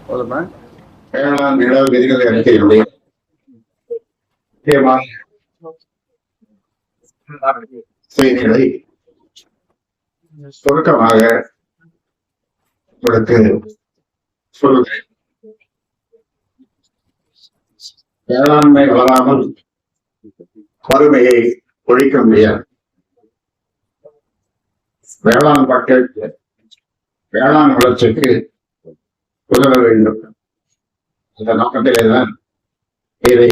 வேளாண் நில விதிகளை அறிக்கையுடைய முக்கியமான செய்திகளை சுருக்கமாக உங்களுக்கு சொல்லுகிறேன். வேளாண்மை வளராமல் வறுமையை ஒழிக்க முடியாது. வேளாண் பட்ஜெட் வேளாண் வளர்ச்சிக்கு உதவ வேண்டும். அந்த நோக்கத்திலேதான் இதை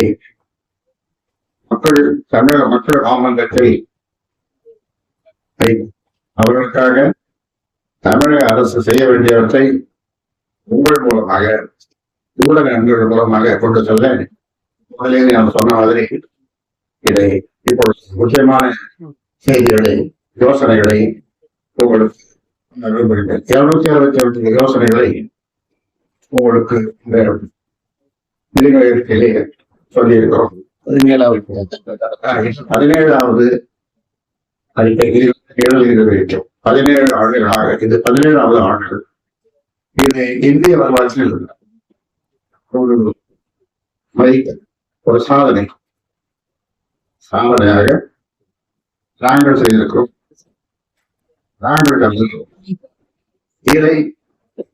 தமிழக மக்கள் மாமன்றத்தில் அவர்களுக்காக தமிழக அரசு செய்ய வேண்டியவற்றை உங்கள் மூலமாக ஊடக நண்பர்கள் மூலமாக கொண்டு செல்ல முதலே நான் சொன்ன மாதிரி இதை இப்பொழுது முக்கியமான செய்திகளை யோசனைகளை உங்களுக்கு 262 யோசனைகளை உங்களுக்கு இந்த விதிமுறைகளிலே சொல்லியிருக்கிறோம். 17வது அறிக்கை 17 ஆண்டுகளாக இது 17வது ஆண்டு. இது இந்திய வரலாற்றில் ஒரு ஒரு சாதனையாக நாங்கள் செய்திருக்கிறோம். நாங்கள் கண்டிருக்கிறோம். இதை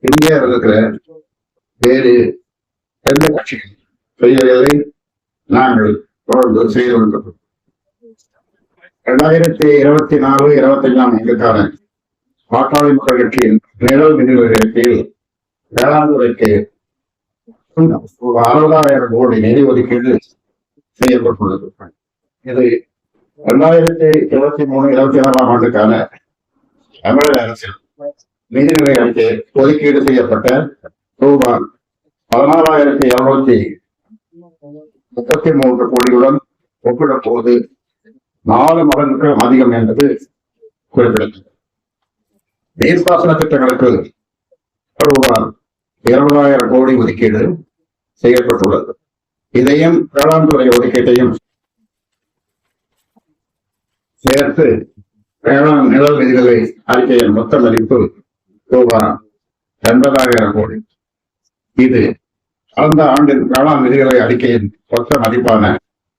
இந்தியாவில் இருக்கிற வேறு எந்த கட்சியும் செய்யவில்லை. நாங்கள் தொடர்ந்து செய்து கொண்டிருக்கிறோம். 2024-25 ஆண்டுக்கான பாட்டாளி மக்கள் கட்சியின் நிழல் நிதியுதவியில் வேளாண் துறைக்கு 60,000 கோடி நிதி ஒதுக்கீடு செய்யப்பட்டுள்ளது. இது 2023-24 ஆண்டுக்கான தமிழக அரசில் நிதிநிலை அறிக்கை ஒதுக்கீடு செய்யப்பட்ட ரூபாய் 16,233 கோடியுடன் ஒப்பிடும் போது 4 மடங்குக்கு அதிகம் என்பது குறிப்பிடத்தக்கது. நீர்ப்பாசன திட்டங்களுக்கு ரூபாய் 20,000 கோடி ஒதுக்கீடு செய்யப்பட்டுள்ளது. இதையும் வேளாண் துறை ஒதுக்கீட்டையும் சேர்த்து வேளாண் நிழல் விதிகளை அறிக்கையின் மொத்த மதிப்பு ரூபாய் 80,000 கோடி. இது கடந்த ஆண்டின் வேளாண் விதிகளை அறிக்கையின் மொத்த மதிப்பான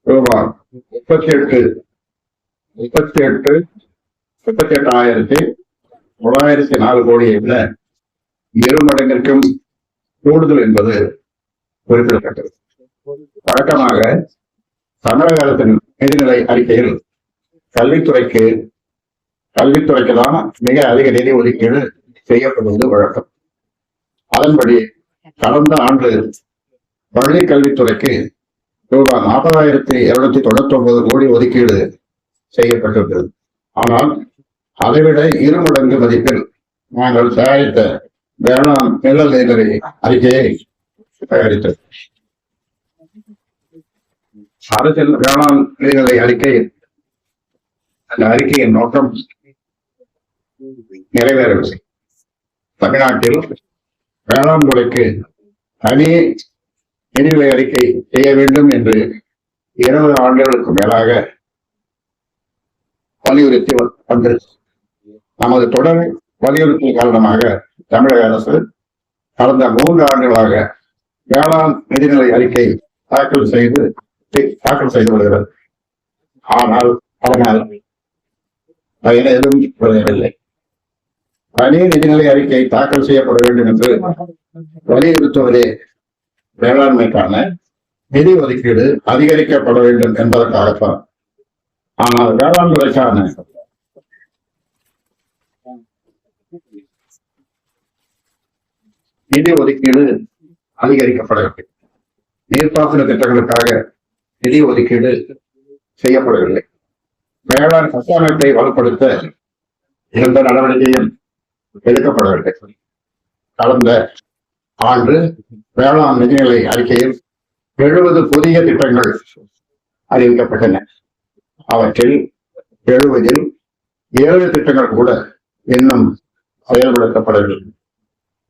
ரூபாய் 38,904 கோடியை விட 2 மடங்கிற்கும் கூடுதல் என்பது குறிப்பிடத்தக்கது. வழக்கமாக தமிழக அரசின் நிதிநிலை அறிக்கையில் கல்வித்துறைக்கு தான் மிக அதிக நிதி ஒதுக்கீடு செய்யப்படுவது வழக்கம். அதன்படி கடந்த ஆண்டு பள்ளி கல்வித்துறைக்கு ரூபாய் 40,299 கோடி ஒதுக்கீடு செய்யப்பட்டிருக்கிறது. ஆனால் அதைவிட 2 மடங்கு மதிப்பில் நாங்கள் தயாரித்த வேளாண் நிழல் நிதிநிலை அறிக்கையை தயாரித்தது. அரசியல் வேளாண் நிதிநிலை அறிக்கை அந்த அறிக்கையின் நோக்கம் நிறைவேறவில்லை. தமிழ்நாட்டில் வேளாண் துறைக்கு தனி நிதிநிலை அறிக்கை செய்ய வேண்டும் என்று 20 ஆண்டுகளுக்கு மேலாக வலியுறுத்தி வந்தது. நமது தொடர் வலியுறுத்தல் காரணமாக தமிழக அரசு கடந்த 3 ஆண்டுகளாக வேளாண் நிதிநிலை அறிக்கை தாக்கல் செய்து வருகிறது. ஆனால் அதனால் பயன் எதுவும் விளையவில்லை. தனி நிதிநிலை அறிக்கை தாக்கல் செய்யப்பட வேண்டும் என்று வலியுறுத்துவதே வேளாண்மைக்கான நிதி ஒதுக்கீடு அதிகரிக்கப்பட வேண்டும் என்பதற்காகத்தான். ஆனால் வேளாண் துறைக்கான நிதி ஒதுக்கீடு அதிகரிக்கப்படவில்லை. நீர்ப்பாசன திட்டங்களுக்காக நிதி ஒதுக்கீடு செய்யப்படவில்லை. வேளாண் கட்டமைப்பை வலுப்படுத்த எந்த நடவடிக்கையும் எடுக்கப்படவில்லை. கடந்த ஆண்டு வேளாண் நிதிநிலை அறிக்கையில் 70 புதிய திட்டங்கள் அறிவிக்கப்பட்டன. அவற்றில் 70-ல் 7 திட்டங்கள் கூட இன்னும் செயல்படுத்தப்படவில்லை.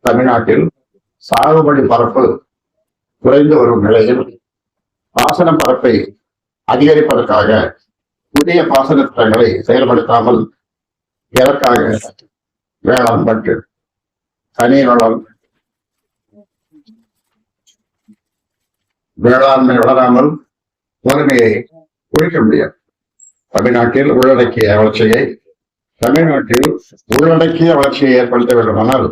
தமிழ்நாட்டில் சாகுபடி பரப்பு குறைந்து வரும் நிலையில் பாசன பரப்பை அதிகரிப்பதற்காக புதிய பாசன திட்டங்களை செயல்படுத்தாமல் எதற்காக வேளாண் பட்ஜெட் தனி வளம் வேளாண்மை வளராமல் வறுமையை ஒழிக்க முடியாது. தமிழ்நாட்டில் உள்ளடக்கிய வளர்ச்சியை ஏற்படுத்த வேண்டுமானால்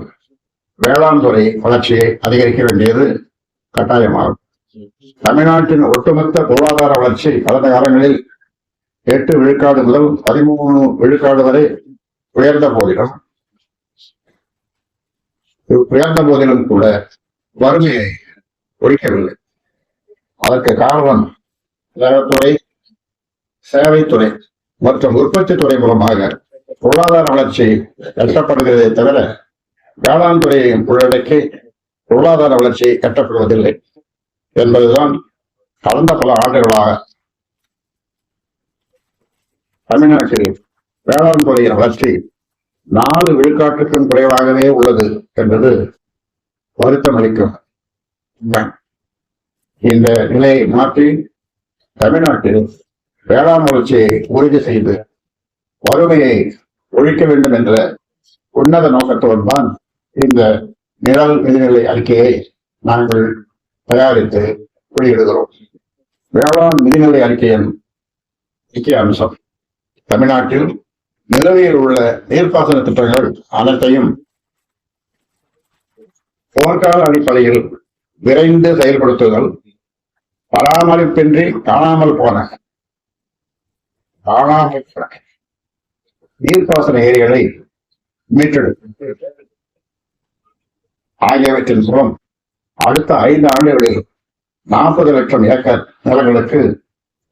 வேளாண் துறை வளர்ச்சியை அதிகரிக்க வேண்டியது கட்டாயமாகும். தமிழ்நாட்டின் ஒட்டுமொத்த பொருளாதார வளர்ச்சி கடந்த காலங்களில் 8 விழுக்காடு முதல் 13 விழுக்காடு வரை உயர்ந்த போதிலும் கூட வறுமையை ஒழிக்கவில்லை. அதற்கு காரணம் நலத்துறை, சேவைத்துறை மற்றும் உற்பத்தி துறை மூலமாக பொருளாதார வளர்ச்சி எட்டப்படுகிறதே தவிர வேளாண் துறையையும் உள்ளடக்கி பொருளாதார வளர்ச்சி எட்டப்படுவதில்லை என்பதுதான் கடந்த பல ஆண்டுகளாக தமிழ்நாட்டில் வேளாண் துறையின் வளர்ச்சி 4 விழுக்காட்டுக்கும் குறைவாகவே உள்ளது என்பது வருத்தம் அளிக்கும். இந்த நிலையை மாற்றி தமிழ்நாட்டில் வேளாண் வளர்ச்சியை உறுதி செய்து வறுமையை ஒழிக்க வேண்டும் என்ற உன்னத நோக்கத்துடன் தான் இந்த நிழல் நிதிநிலை அறிக்கையை நாங்கள் தயாரித்து வெளியிடுகிறோம். வேளாண் நிதிநிலை அறிக்கையின் முக்கிய அம்சம் தமிழ்நாட்டில் நிலுவையில் உள்ள நீர்ப்பாசன திட்டங்கள் அனைத்தையும் போர்க்கால அடிப்படையில் விரைந்து செயல்படுத்துதல், பராமரிப்பின்றி காணாமல் போன நீர்ப்பாசன ஏரிகளை மீட்டெடுக்கும் ஆகியவற்றின் மூலம் அடுத்த 5 ஆண்டுகளில் 40 லட்சம் ஏக்கர் நிலங்களுக்கு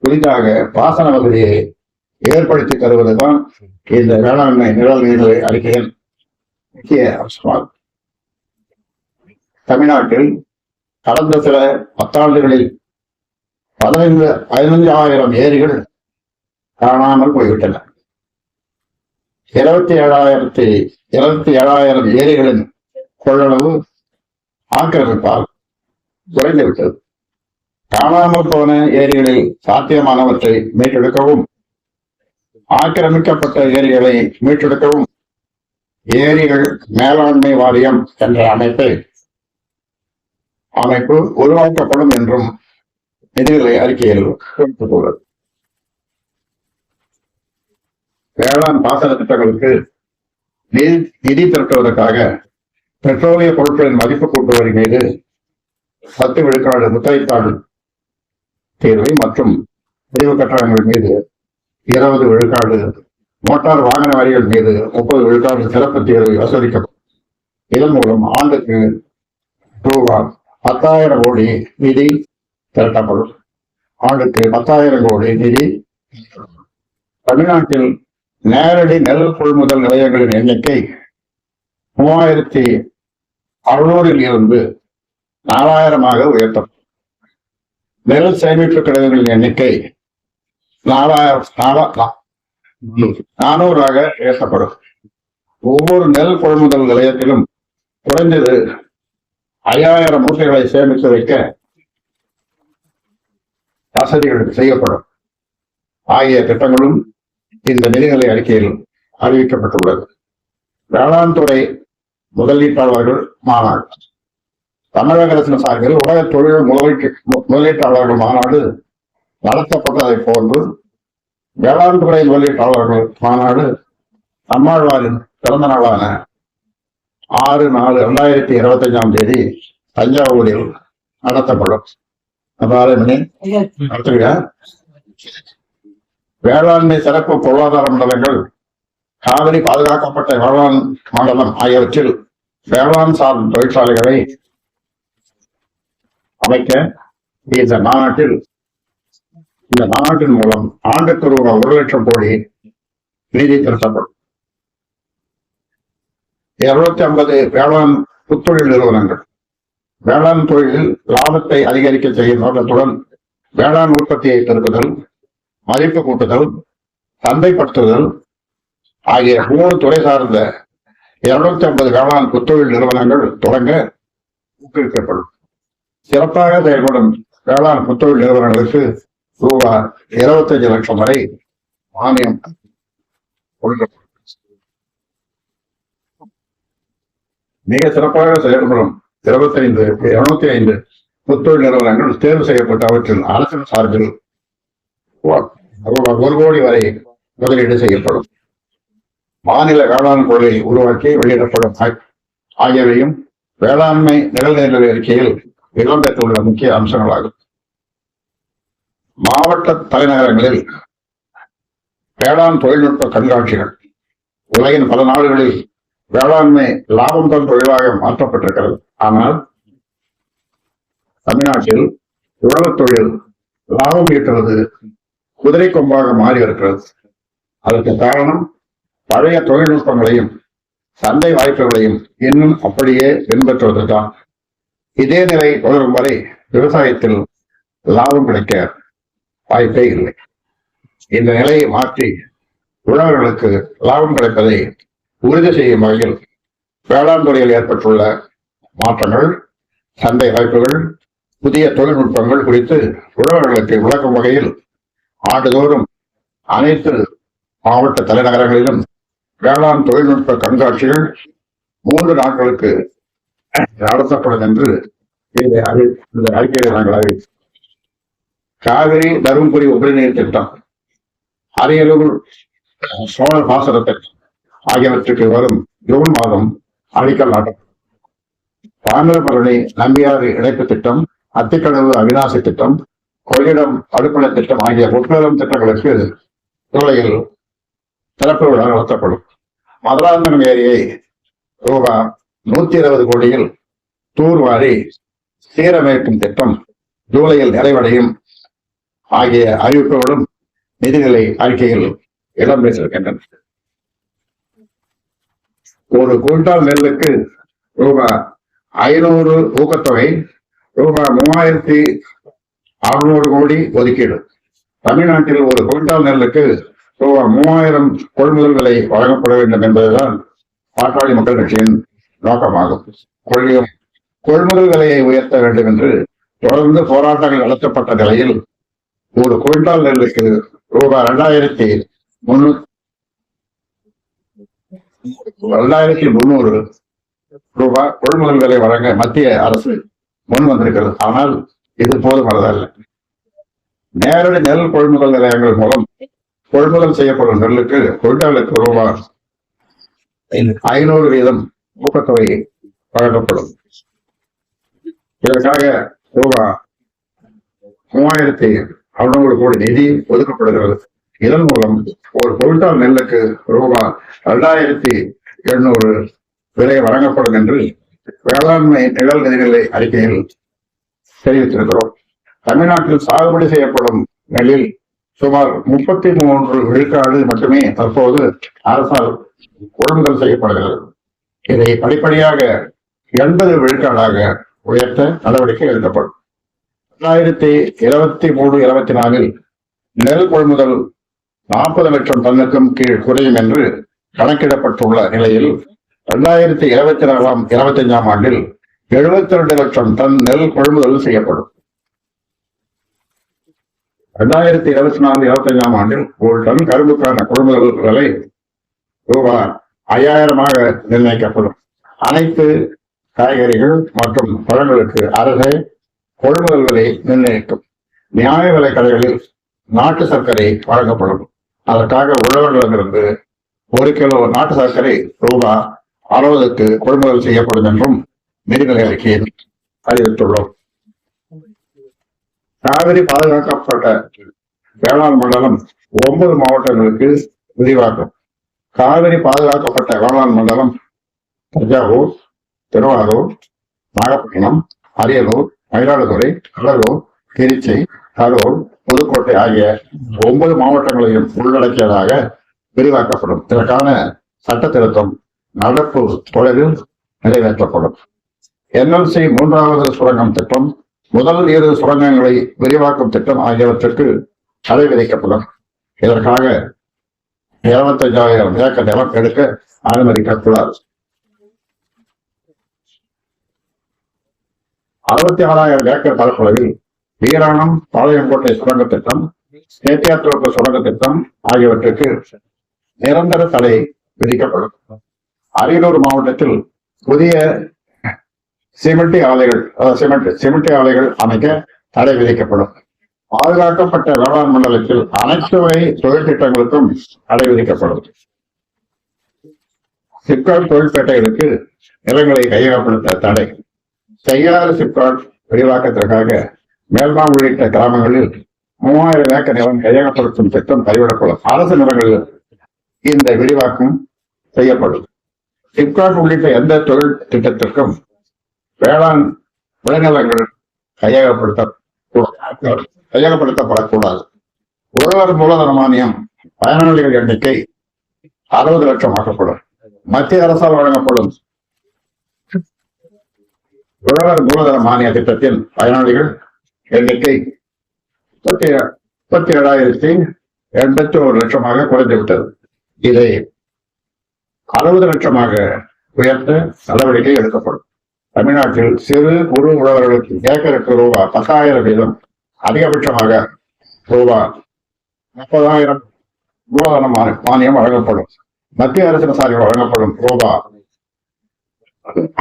புதிதாக பாசன வசதியை ஏற்படுத்தி தருவதுதான் இந்த வேளாண்மை நிழல் நீர்நிலை அறிக்கையின் முக்கிய அம்சமாகும். தமிழ்நாட்டில் கடந்த சில 10 ஆண்டுகளில் 15,000 ஏரிகள் காணாமல் போய்விட்டன. 27,000 ஏரிகளின் கொள்ளளவு ஆக்கிரமிப்பால் குறைந்துவிட்டது. காணாமல் போன ஏரிகளில் சாத்தியமானவற்றை மீட்டெடுக்கவும், ஆக்கிரமிக்கப்பட்ட ஏரிகளை மீட்டெடுக்கவும் ஏரிகள் மேலாண்மை வாரியம் என்ற அமைப்பு உருவாக்கப்படும் என்றும் நிதிநிலை அறிக்கையில் குறிப்பிட்டுள்ளது. வேளாண் பாசன திட்டங்களுக்கு நிதி திரட்டுவதற்காக பெட்ரோலிய பொருட்களின் மதிப்பு கூட்டு வரி மீது 10 விழுக்காடு முத்திரைத்தாள் தீர்வை மற்றும் பிரிவு கட்டணங்கள் மீது 20 விழுக்காடு, மோட்டார் வாகன வரிகள் மீது 30 விழுக்காடு சிறப்பு தீர்வை வசூலிக்கப்படும். இதன் மூலம் ஆண்டுக்கு ரூபாய் 10,000 கோடி நிதி திரட்டப்படும். ஆண்டுக்கு 10,000 கோடி நிதி. தமிழ்நாட்டில் நேரடி நெல் கொள்முதல் நிலையங்களின் எண்ணிக்கை 3,600 இருந்து 4,000 உயர்த்தப்படும். நெல் சேமிப்பு கிடங்குகளின் எண்ணிக்கை 400 உயர்த்தப்படும். ஒவ்வொரு நெல் கொள்முதல் நிலையத்திலும் குறைந்தது 5,000 மூட்டைகளை சேமித்து வைக்க வசதிகள் செய்யப்படும் ஆகிய திட்டங்களும் இந்த நிதிநிலை அறிக்கையில் அறிவிக்கப்பட்டுள்ளது. வேளாண் துறை முதலீட்டாளர்கள் மாநாடு தமிழக அரசின் சார்பில் உலக தொழில் முதலீட்டாளர்கள் மாநாடு நடத்தப்பட்டதை போன்று வேளாண் துறை முதலீட்டாளர்கள் மாநாடு நம்மாழ்வாரின் பிறந்த நாளான 6/4/2025 தஞ்சாவூரில் நடத்தப்படும். வேளாண்மை சிறப்பு பொருளாதார மண்டலங்கள், காவிரி பாதுகாக்கப்பட்ட வேளாண் மண்டலம் ஆகியவற்றில் வேளாண் சார்ந்த தொழிற்சாலைகளை அமைக்க இந்த மாநாட்டின் மூலம் ஆண்டுக்கு ரூபாய் 1 லட்சம் கோடி நிதி திரட்டப்படும். 250 வேளாண் புத்தொழில் நிறுவனங்கள் வேளாண் தொழிலில் லாபத்தை அதிகரிக்க செய்யும் நோக்கத்துடன் வேளாண் உற்பத்தியை பெருக்குதல், மதிப்பு கூட்டுதல், சந்தைப்படுத்துதல் ஆகிய 3 துறை சார்ந்த 250 வேளாண் புத்தொழில் நிறுவனங்கள் தொடங்க ஊக்குவிக்கப்படும். சிறப்பாக செயல்படும் வேளாண் புத்தொழில் நிறுவனங்களுக்கு ரூபாய் 25 லட்சம் வரை மானியம் கொடுக்கப்படும். மிக சிறப்பாக செயல்படும் 205 புத்தொழில் நிறுவனங்கள் தேர்வு செய்யப்பட்ட அவற்றில் அரசின் சார்பில் 1 கோடி வரை முதலீடு செய்யப்படும். மாநில வேளாண் கொள்கை உருவாக்கி வெளியிடப்படும் ஆகியவையும் வேளாண்மை நிகழ்நிலை அறிக்கையில் இடம்பெற்றுள்ள முக்கிய அம்சங்களாகும். மாவட்ட தலைநகரங்களில் வேளாண் தொழில்நுட்ப கண்காட்சிகள். உலகின் பல நாடுகளில் வேளாண்மை லாபம் தரும் தொழிலாக மாற்றப்பட்டிருக்கிறது. ஆனால் தமிழ்நாட்டில் உழவுத் தொழில் லாபம் ஈட்டுவது குதிரை கொம்பாக மாறி இருக்கிறது. அதற்கு காரணம் பழைய தொழில்நுட்பங்களையும் சந்தை வாய்ப்புகளையும் இன்னும் அப்படியே பின்பற்றுவதுதான். இதே நிலை தொடரும் வரை விவசாயத்தில் லாபம் கிடைக்க வாய்ப்பே இல்லை. இந்த நிலையை மாற்றி உழவர்களுக்கு லாபம் கிடைப்பதை உறுதி செய்யும் வகையில் வேளாண் துறையில் ஏற்பட்டுள்ள மாற்றங்கள், சந்தை வாய்ப்புகள், புதிய தொழில்நுட்பங்கள் குறித்து உழவர்களுக்கு விளக்கும் வகையில் ஆண்டுதோறும் அனைத்து மாவட்ட தலைநகரங்களிலும் வேளாண் தொழில்நுட்ப கண்காட்சிகள் 3 நாட்களுக்கு நடத்தப்படும் என்று இந்த அறிக்கையை நாங்கள் அறிவித்தோம். காவிரி தருமபுரி உபரிநீர் திட்டம், அரியலூர் சோழர் பாசன திட்டம் ஆகியவற்றுக்கு வரும் ஜூன் மாதம் அடிக்கல் நாட்டப்படும். தாமிரபரணி நம்பியாறு இணைப்பு திட்டம், அத்திக்கடவு அவிநாசி திட்டம், கொள்ளிடம் அடுப்பணை திட்டம் ஆகிய முப்பெரும் திட்டங்களுக்கு ஜூலையில் திறப்பு விழா நடத்தப்படும். மதுராந்தகம் ஏரியை ரூபாய் 120 கோடியில் தூர்வாரி சீரமைக்கும் திட்டம் ஜூலையில் நிறைவடையும் ஆகிய அறிவிப்புகளும் நிதிநிலை அறிக்கையில் இடம்பெற்றிருக்கின்றன. 1 குவிண்டால் நெல்லுக்கு ரூபாய் 500 ஊக்கத்தொகை, ரூபாய் 3600 கோடி ஒதுக்கீடு. தமிழ்நாட்டில் 1 குவிண்டால் நெல்லுக்கு ரூபாய் 3000 கொள்முதல் விலை வழங்கப்பட வேண்டும் என்பதுதான் பாட்டாளி மக்கள் கட்சியின் நோக்கமாகும். கொள்முதல் விலையை உயர்த்த வேண்டும் என்று தொடர்ந்து போராட்டங்கள் நடத்தப்பட்ட நிலையில் 1 குவிண்டால் நெல்லுக்கு ரூபாய் 2300 ரூபாய் கொள்முதல் விலை வழங்க மத்திய அரசு முன் வந்திருக்கிறது. ஆனால் இது போதுமானதல்ல. நேரடி நெல் கொள்முதல் நிலையங்கள் மூலம் கொள்முதல் செய்யப்படும் நெல்லுக்கு குவிண்டாலுக்கு ரூபாய் 500 வீதம் ஊக்கத்தொகை வழங்கப்படும். இதற்காக ரூபாய் 3600 கோடி நிதி ஒதுக்கப்படுகிறது. இதன் மூலம் 1 குவிண்டால் நெல்லுக்கு ரூபாய் 2800 விலை வழங்கப்படும் என்று வேளாண்மை நிகழ் நிதிநிலை அறிக்கையில் தெரிவித்திருக்கிறோம். தமிழ்நாட்டில் சாகுபடி செய்யப்படும் நெல்லில் சுமார் 33 விழுக்காடு மட்டுமே தற்போது அரசால் கொள்முதல் செய்யப்படுகிறது. இதை படிப்படியாக 80 விழுக்காடாக உயர்த்த நடவடிக்கை எடுக்கப்படும். 2023-24 நெல் கொள்முதல் 40 லட்சம் டன்னுக்கும் கீழ் குறையும் என்று கணக்கிடப்பட்டுள்ள நிலையில் 2024-25 ஆண்டில் 72 லட்சம் டன் நெல் கொள்முதல் செய்யப்படும். 2024-25 ஆண்டில் 1 டன் கரும்புக்கான கொள்முதல் விலை ரூபாய் 5000 நிர்ணயிக்கப்படும். அனைத்து காய்கறிகள் மற்றும் பழங்களுக்கு அரசே கொள்முதல் விலை நிர்ணயிக்கும். நியாய விலை கடைகளில் நாட்டு சர்க்கரை வழங்கப்படும். அதற்காக உழவர்களிடமிருந்து 1 கிலோ நாட்டு சர்க்கரை ரூபாய் 60க்கு கொள்முதல் செய்யப்படும் என்றும் நிதிநிலை அறிக்கையில் அறிவித்துள்ளோம். காவிரி பாதுகாக்கப்பட்ட வேளாண் மண்டலம் 9 மாவட்டங்களுக்கு விரிவாக்கம். காவிரி பாதுகாக்கப்பட்ட வேளாண் மண்டலம் தஞ்சாவூர், திருவாரூர், நாகப்பட்டினம், அரியலூர், மயிலாடுதுறை, கடலூர், திருச்சி, கரூர், புதுக்கோட்டை ஆகிய 9 மாவட்டங்களையும் உள்ளடக்கியதாக விரிவாக்கப்படும். இதற்கான சட்ட திருத்தம் நடப்பு தொழிலில் நிறைவேற்றப்படும். NLC 3வது சுரங்கம் திட்டம், முதல் 2 சுரங்கங்களை விரிவாக்கும் திட்டம் ஆகியவற்றுக்கு தடை விதிக்கப்படும். இதற்காக 25,000 ஏக்கர் நிலம் எடுக்க அனுமதிக்கக்கூடாது. 66,000 ஏக்கர் பரப்பளவில் வீராணம் பாளையங்கோட்டை சுரங்க திட்டம், சேத்தியாத்தோப்பு சுரங்க திட்டம் ஆகியவற்றுக்கு நிரந்தர தடை விதிக்கப்படும். அரியலூர் மாவட்டத்தில் புதிய சிமெண்டி ஆலைகள் அமைக்க தடை விதிக்கப்படும். பாதுகாக்கப்பட்ட வேளாண் மண்டலத்தில் அனைத்து வகை தொழில் திட்டங்களுக்கும் தடை விதிக்கப்படும். சிப்காட் தொழிற்பேட்டைகளுக்கு நிலங்களை கையகப்படுத்த தடை. செய்யாறு சிப்காட் விரிவாக்கத்திற்காக மேல்மாம் உள்ளிட்ட கிராமங்களில் 3000 ஏக்கர் நிலம் கையகப்படுத்தும் திட்டம் கைவிடப்படும். அரசு நிலங்களில் இந்த விரிவாக்கம் செய்யப்படும். சிப்காட் உள்ளிட்ட எந்த தொழில் திட்டத்திற்கும் வேளாண் விளைநிலங்கள் கையகப்படுத்தப்படக்கூடாது. உழவர் மூலதன மானியம் பயனாளிகள் எண்ணிக்கை 60 லட்சம் ஆக்கப்படும். மத்திய அரசால் வழங்கப்படும் உழவர் மூலதன மானிய திட்டத்தின் பயனாளிகள் எண்ணிக்கை 37,081 லட்சமாக குறைந்துவிட்டது. இதை 60 லட்சமாக உயர்த்த நடவடிக்கை எடுக்கப்படும். தமிழ்நாட்டில் சிறு குறு உழவர்களுக்கு ஏக்கருக்கு ரூபாய் 10,000 வீதம், அதிகபட்சமாக ரூபாய் 30,000 மூலதன மானியம் வழங்கப்படும். மத்திய அரசின் சார்பில் வழங்கப்படும் ரூபாய்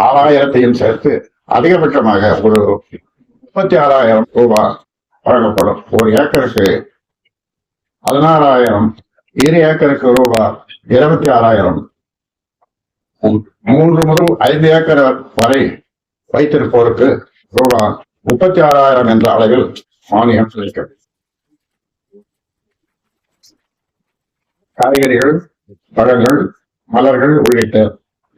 6,000 சேர்த்து அதிகபட்சமாக ஒரு 36,000 ரூபாய் வழங்கப்படும். ஒரு ஏக்கருக்கு 16,000, 2 ஏக்கருக்கு ரூபாய் 26,000, 3 முதல் 5 ஏக்கர் வரை வைத்திருப்போருக்கு ரூபாய் 36,000 என்ற அளவில் மானியம் கிடைக்கும். காய்கறிகள், பழங்கள், மலர்கள் உள்ளிட்ட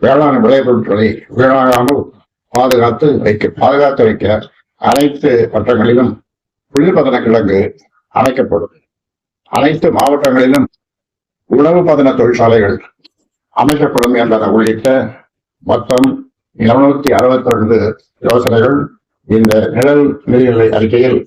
வேளாண் விளைபொருட்களை வீணாகாமல் பாதுகாத்து வைக்க அனைத்து வட்டங்களிலும் குளிர்பதன கிடங்கு அமைக்கப்படும். அனைத்து மாவட்டங்களிலும் உணவு பதன தொழிற்சாலைகள் அமைக்கப்படும் என்பன உள்ளிட்ட மொத்தம் 262 யோசனைகள் இந்த நிழல் நிதிநிலை அறிக்கையில்